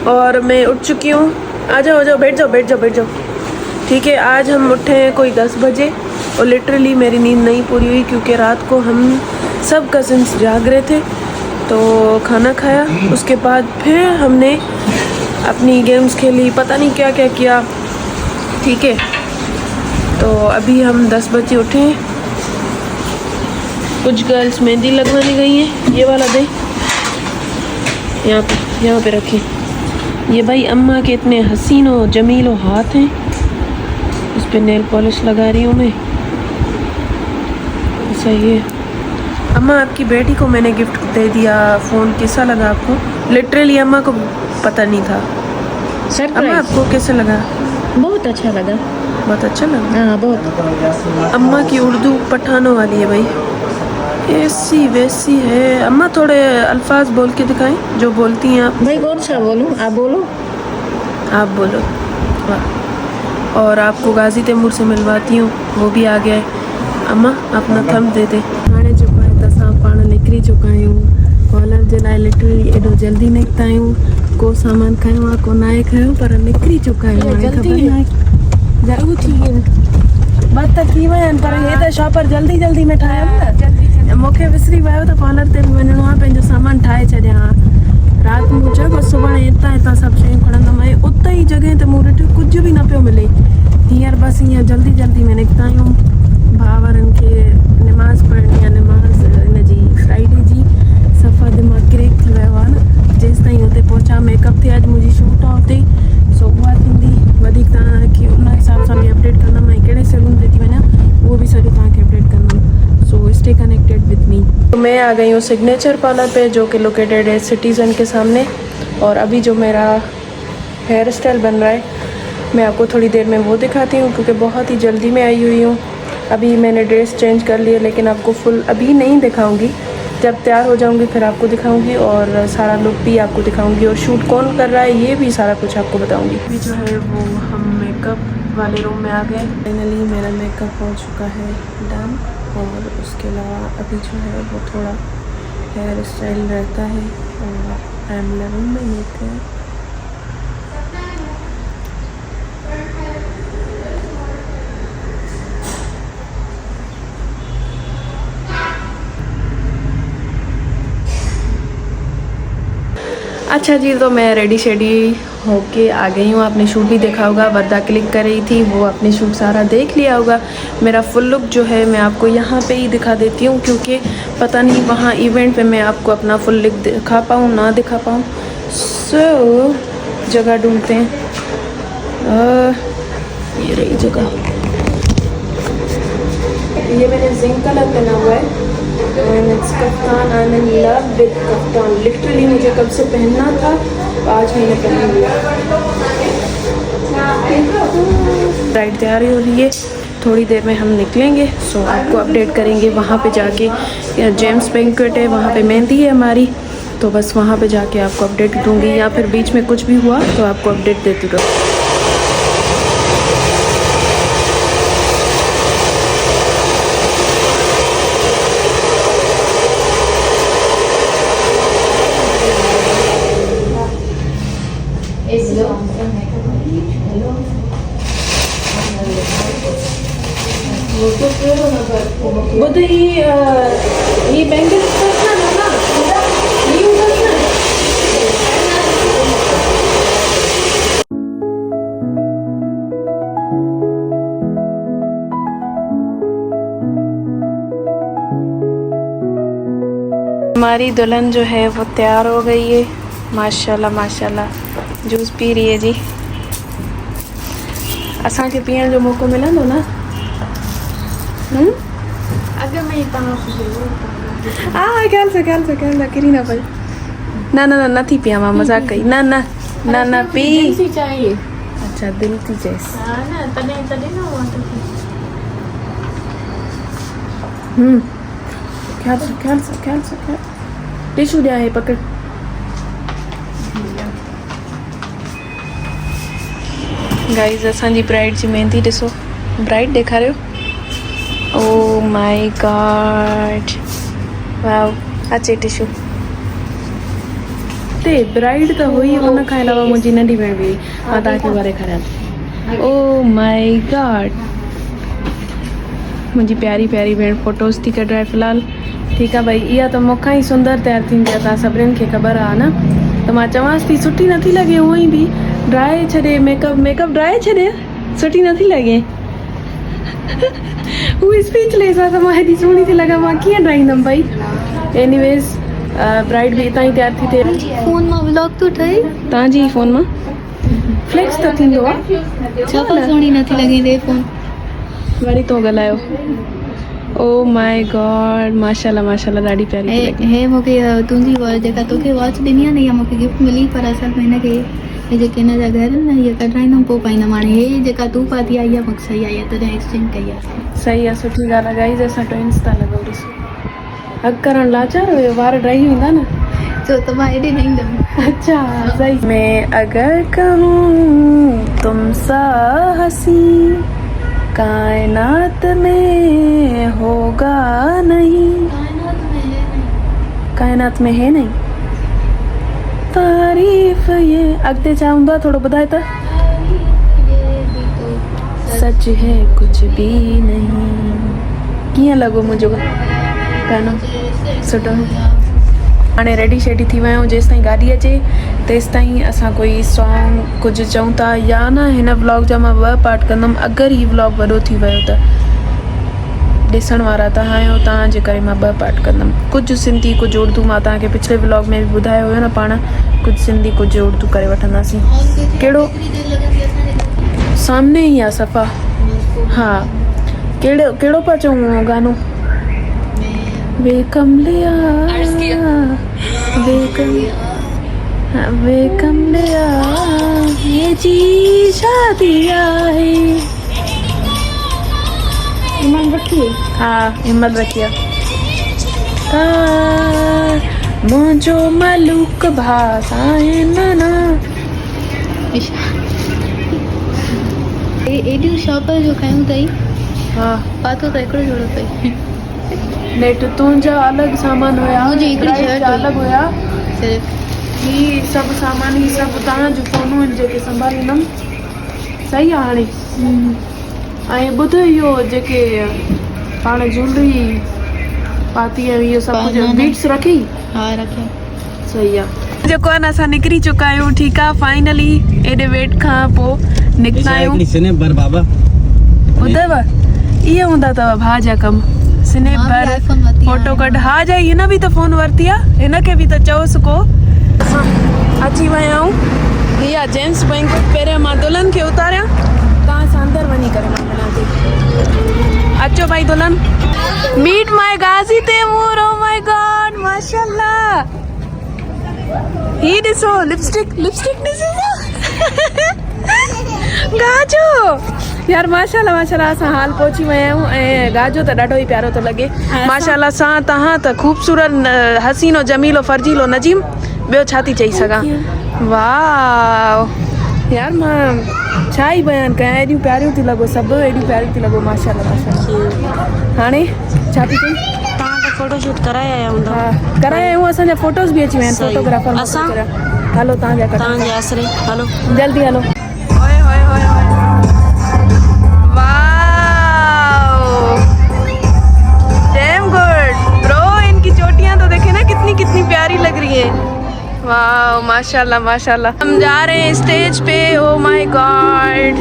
और मैं उठ चुकी हूँ। आ जाओ, बैठ जाओ। ठीक है, आज हम उठे हैं कोई 10 बजे और लिटरली मेरी नींद नहीं पूरी हुई क्योंकि रात को हम सब कज़िन्स जाग रहे थे। तो खाना खाया, उसके बाद फिर हमने अपनी गेम्स खेली, पता नहीं क्या क्या किया। ठीक है, तो अभी हम 10 बजे उठे हैं। कुछ गर्ल्स मेहंदी लगवाने गई हैं। ये वाला दे, यहाँ पे रखें। ये भाई अम्मा के इतने हसीन और जमील और हाथ हैं, इस पे नेल पॉलिश लगा रही हूँ मैं। सही है। अम्मा, आपकी बेटी को मैंने गिफ्ट दे दिया फ़ोन, कैसा लगा आपको? लिटरली अम्मा को पता नहीं था। अम्मा, आपको कैसा लगा? बहुत अच्छा लगा। बहुत अच्छा लगा? हाँ, बहुत। अम्मा की उर्दू पठानों वाली है भाई, ऐसी वैसी है। अम्मा, थोड़े अल्फाज बोल के दिखाएं जो बोलती हैं आप। भाई कौन सा बोलूं? आप बोलो। आप बोलो। वाह। और आपको गाजी तैमूर से मिलवाती हूँ, वो भी आ गया है। अम्मा, अपना थंब दे दे। हाणे जेको आहे त असां पाण निकिरी चुका आहियूं कॉलर जे लाइ। लिटरली एॾो जल्दी निकिता आहियूं। को सामान खयो आहे, को नाहे खयो, पर निकिरी चुका आहियूं। हाणे ख़बर न आहे ज़रूरु थी वियूं, बस त थी विया आहिनि, पर हे त शॉपर जल्दी में ठाहिया न। मूंखे विसरी वियो त कॉलर ते बि वञिणो आहे, पंहिंजो सामान ठाहे छॾियां। राति मूं चयो बसि सुभाणे हितां सभु शयूं खणंदमि, ऐं उते ई जॻह ते मूं ॾिठो कुझु बि न पियो मिले। हींअर बसि हीअं जल्दी में निकिता आहियूं। भाउरनि खे निमाज़ पढ़णी आहे, निमाज़ हिन जी फ्राइडे जी। सफ़ा दिमाग़ क्रेक थी वियो आहे न, जेसि ताईं हुते पहुचा। मेकअप ते अॼु मुंहिंजी शूट आहे हुते, सो उहा थींदी। वधीक तव्हांखे उन हिसाब सां बि अपडेट कंदमि, ऐं कहिड़े सैलून ते थी वञा उहो बि सॼो तव्हांखे अपडेट कंदमि। So stay connected with me. तो मैं आ गई हूँ सिग्नेचर पार्लर पे, जो कि लोकेटेड है सिटीज़न के सामने। और अभी जो मेरा हेयर स्टाइल बन रहा है, मैं आपको थोड़ी देर में वो दिखाती हूँ क्योंकि बहुत ही जल्दी में आई हुई हूँ। अभी मैंने ड्रेस चेंज कर ली है, लेकिन आपको फुल अभी नहीं दिखाऊंगी। जब तैयार हो जाऊंगी फिर आपको दिखाऊंगी, और सारा लुक भी आपको दिखाऊंगी, और शूट कौन कर रहा है ये भी सारा कुछ आपको बताऊंगी। अभी जो है वो हम मेकअप वाले रूम में आ गए। फाइनली मेरा मेकअप हो चुका है डन। और उसके अलावा अभी जो है वो थोड़ा हेयर स्टाइल रहता है, और I am loving my makeup. अच्छा जी, तो मैं रेडी शेडी होके आ गई हूँ। आपने शूट भी देखा होगा, वर्दा क्लिक कर रही थी, वो आपने शूट सारा देख लिया होगा। मेरा फुल लुक जो है मैं आपको यहाँ पे ही दिखा देती हूँ, क्योंकि पता नहीं वहाँ इवेंट पे मैं आपको अपना फुल लुक दिखा पाऊँ ना दिखा पाऊँ। सो जगह ढूंढते हैं। ये रही जगह। ये मैंने जिंक कलर पहना हुआ है, kaftan. I am in love with kaftan. Literally मुझे कब से पहनना था, आज मैंने पहन लिया। राइड तैयारी हो रही है, थोड़ी देर में हम निकलेंगे। सो आपको अपडेट करेंगे वहाँ पे जाके। जेम्स बैंक्वेट है, वहाँ पे मेहंदी है हमारी, तो बस वहाँ पे जाके आपको अपडेट दूँगी, या फिर बीच में कुछ भी हुआ तो आपको अपडेट देती रहूँ। बुध ही बैंक हमारी दुल्हन जो है वो तैयार हो गई है। माशाल्लाह माशाल्लाह। जूस पी रही है जी। असा के पीण जो मौको मिलंदो ना। अगर मैं ख्याल से किरी ना पई। ना थी पिया, मां मजाक कई। ना पी चाहिए। अच्छा, दिल थी चेस। ना तने ना हुआ तो ख्याल से टिशू दिया है, पकड़। गाइस, असांजी ब्राइड जी मेहंदी ॾिसो। ब्राइड ॾेखारियो। ओ माय गॉड, वाओ। अचे टिशू। अॻिते ब्राइड त हुई, उन खां अलावा मुंहिंजी नंढी भेण बि हुई। मां तव्हांखे वरे खणियां। ओ माय गॉड, मुंहिंजी प्यारी प्यारी भेण फोटोज़ थी कढाए फ़िलहाल। ठीकु आहे भई, इहा त मूंखां ई सुंदर तयारु थींदी आहे, तव्हां सभिनीनि खे ख़बर आहे न। त मां चवांसि थी सुठी नथी लॻे, हूअं ई बि ड्राए छॾे, मेकअप ड्राए छॾे, सुठी नथी लॻे। हू स्पीचलेस आहे त मां हेॾी सुहिणी थी लॻां, मां कीअं ड्राईंदमि भई। एनीवेज़ ब्राइड बि हितां ई तयारु थी थिए। फोन मां व्लॉग तो ठही तव्हांजी फ़ोन मां फ्लेक्स त थींदो आहे। छा सुहिणी नथी लॻी दे फोन। वरी तो ॻाल्हायो। ओ माय गॉड, माशाल्लाह माशाल्लाह, ॾाढी प्यारी थी लॻे। हे मूंखे तुंहिंजी वॉच जेका तोखे वॉच ॾिनी आहे न, इहा मूंखे गिफ्ट मिली, पर असल में हिनखे हे जेके हिन जा घर आहिनि न, इहा कढाईंदमि पोइ पाईंदमि। हाणे हे जेका तूं पाती आहे इहा मूंखे सही आहे, इहा तॾहिं एक्सचेंज कई आहे। सही आहे, सुठी ॻाल्हि आहे। गाइस असां ट्विन्स था लॻूं, ॾिसो हक करण लाचार हुयो, वार ड्राई हूंदा न। छो त मां हेॾे न ईंदमि। अच्छा सही। मैं अगर कहूँ तुम सा हसी कायनात में होगा नहीं, कायनात में है नहीं, तारीफ ये अॻिते छा हूंदो आहे थोरो ॿुधाए त। सच है कुछ भी नहीं। कीअं लॻो मुंहिंजो गानो? सुठो। हाणे रेडी शेडी थी विया आहियूं, जेसि ताईं गाॾी अचे तेसि ताईं असां कोई सॉन्ग कुझु चऊं था या न। हिन व्लॉग जा मां 2 पार्ट कंदमि, अगरि हीउ व्लॉग वॾो थी वियो त। ॾिसण वारा तव्हां आहियो, तव्हांजे करे मां 2 पार्ट कंदमि। कुझु सिंधी कुझु उर्दू, मां तव्हांखे पिछले व्लॉग में बि ॿुधायो हुयो न, पाण कुझु सिंधी कुझु उर्दू करे वठंदासीं। कहिड़ो सामने ई आहे सफ़ा। हा, कहिड़ो पिया चऊं गानो? वे कमलिया वे कमलिया ये जी शादी आहे। ईमान रखिए। हा, हिम्मत रखिए। मुंहिंजो मलूक भास आहे न। एडियूं शॉप जो खयूं अथई। हा, पातो त हिकिड़ो जोड़ो अथई। नेट तुंहिंजा अलॻि सामान हुया, मुंहिंजी हिकिड़ी ब्राइड शर्ट जा हुई। अलॻि हुया। सिर्फ़ु ही सभु सामान, ही सभु तव्हांजो फ़ोनूं आहिनि जेके संभालींदमि। सही आहे हाणे। ऐं ॿुध, इहो जेके पाण ज्वेलरी पाती आहे, इहो सभु कुझु बीट्स रखी। हा रखियो। सही आहे। जेको आहे न, असां निकिरी चुका आहियूं। ठीकु आहे, फाइनली एॾे वेट खां पोइ निकिता आहियूं। ॿुधव, इहे हूंदा अथव भाउ जा कम। सिने भर फोटो कढ। हा जा, हिन बि त फ़ोन वरिती आहे, हिनखे बि त चओसि को। असां अची विया आहियूं। हीअ जेंट्स बैंक्वेट। पहिरियों मां दुल्हन खे उतारियां, तव्हां सां अंदरि वञी करे मां मिलां थी। अचो भाई दुल्हन। Meet my Ghazi Taimur. Oh my God, माशाल्लाह। ही ॾिसो, लिपस्टिक ॾिसो गाजो यार, माशाल्लाह माशाल्लाह। असां हाल पहुची विया आहियूं ऐं गाजो त ॾाढो ई प्यारो थो लॻे माशाल्लाह सां। तव्हां त ख़ूबसूरत, हसीनो, जमीलो, फर्जीलो, नजीम, ॿियो छा थी चई सघां। वाह यार, मां छा ई बयानु कयां, एॾियूं प्यारियूं थी लॻो, सभु एॾियूं प्यारियूं थी लॻो माशाल्लाह माशाल्लाह। हाणे छा थी चई? तव्हां त फोटोशूट कराया आया हूंदा। हा, कराया आहियूं। असांजा फोटोज़ बि अची विया आहिनि, फोटोग्राफर असां हलो तव्हांजा तव्हांजे आसरे। हलो जल्दी हलो। ओए होए होए होए, वाओ डैम गुड ब्रो। इनकी चोटियां तो देखे ना कितनी प्यारी लग रही है। वाह माशाल्लाह माशाल्लाह। हम जा रहे हैं स्टेज पे। ओ माय गॉड,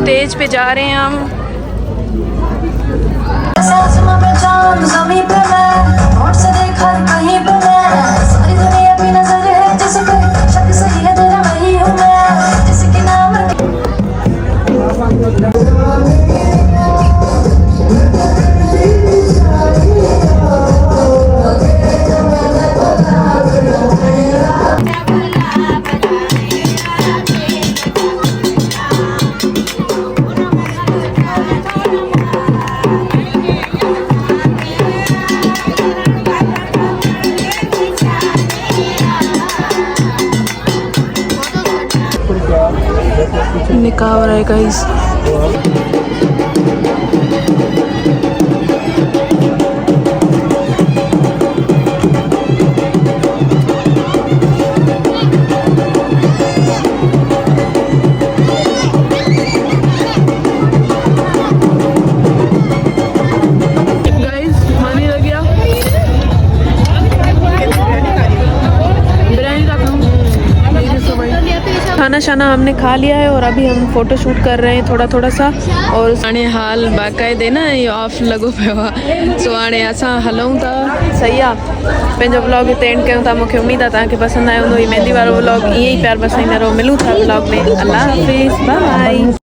स्टेज पे जा रहे हैं हम। निकाह हो रहा है गाइस। खाना हमने खा लिया है और अभी हम फोटो शूट कर रहे हैं थोड़ा थोड़ा सा। और हाणे हाल बाक़ाइदे न ये ऑफ लगो पियो आहे। सो हाणे असां हलूं था। सही आहे, पंहिंजो व्लॉग हिते एंड कयूं था। मूंखे उम्मीद आहे तव्हांखे पसंदि आयो हूंदो। ही मेहंदी वारो व्लॉग ईअं ई प्यार बसाईंदा रहो। मिलूं था व्लॉग में। अल्लाह हाफ़िज़, बाय।